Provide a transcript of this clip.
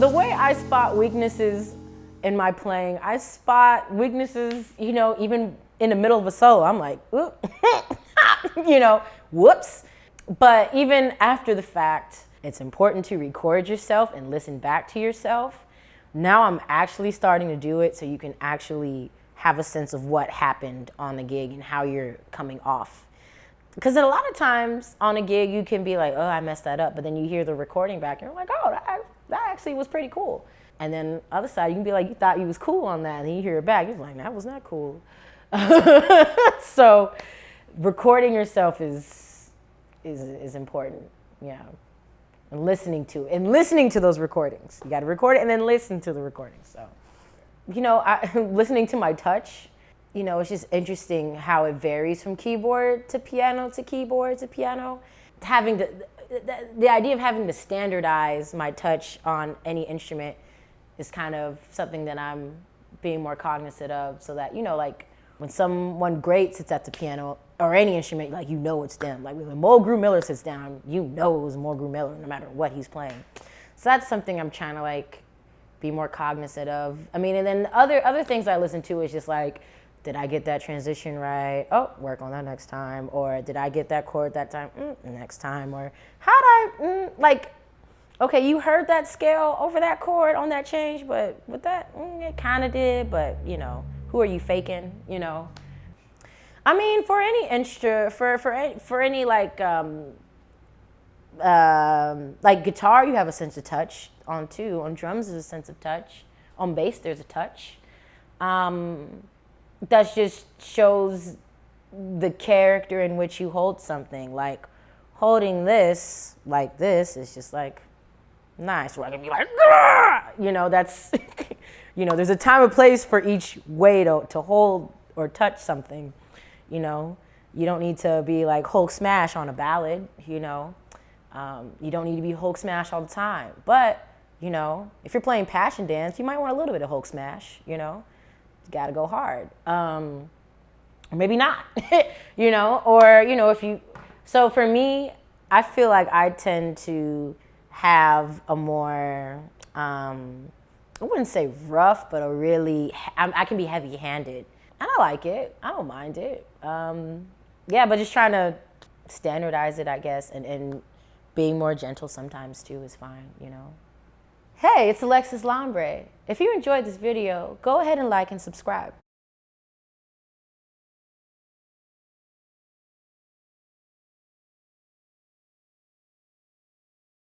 the way I spot weaknesses in my playing, I spot weaknesses, you know, even in the middle of a solo. I'm like, you know, whoops. But even after the fact, it's important to record yourself and listen back to yourself. Now I'm actually starting to do it so you can actually have a sense of what happened on the gig and how you're coming off. Because a lot of times on a gig, you can be like, oh, I messed that up. But then you hear the recording back and you're like, oh, that actually was pretty cool. And then other side, you can be like, you thought you was cool on that. And then you hear it back, you're like, that was not cool. So recording yourself is important, yeah. And listening to those recordings. You got to record it and then listen to the recordings. So, you know, listening to my touch, you know, it's just interesting how it varies from keyboard to piano to keyboard to piano. Having the idea of having to standardize my touch on any instrument is kind of something that I'm being more cognizant of, so that, you know, like when someone great sits at the piano or any instrument, like, you know it's them. Like when Mulgrew Miller sits down, you know it was Mulgrew Miller no matter what he's playing. So that's something I'm trying to like be more cognizant of. I mean, and then other things I listen to is just like, did I get that transition right? Oh, work on that next time. Or did I get that chord that time? Next time. Or how'd I, like, okay, you heard that scale over that chord on that change, but with that, it kind of did, but, you know, who are you faking, you know? I mean, for any instrument, for any like guitar, you have a sense of touch on too. On drums, there's a sense of touch. On bass, there's a touch. That just shows the character in which you hold something. Like holding this like this is just like nice. Where I can be like, you know, that's, you know, there's a time and place for each way to hold or touch something. You know, you don't need to be like Hulk smash on a ballad, you know. You don't need to be Hulk smash all the time. But, you know, if you're playing Passion Dance, you might want a little bit of Hulk smash, you know. You gotta go hard. Or maybe not, you know, or, you know, if you, so for me, I feel like I tend to have a more, I wouldn't say rough, but a really, I can be heavy-handed. And I like it. I don't mind it. Yeah, but just trying to standardize it, I guess, and being more gentle sometimes too is fine, you know. Hey, it's Alexis Lombre. If you enjoyed this video, go ahead and like and subscribe.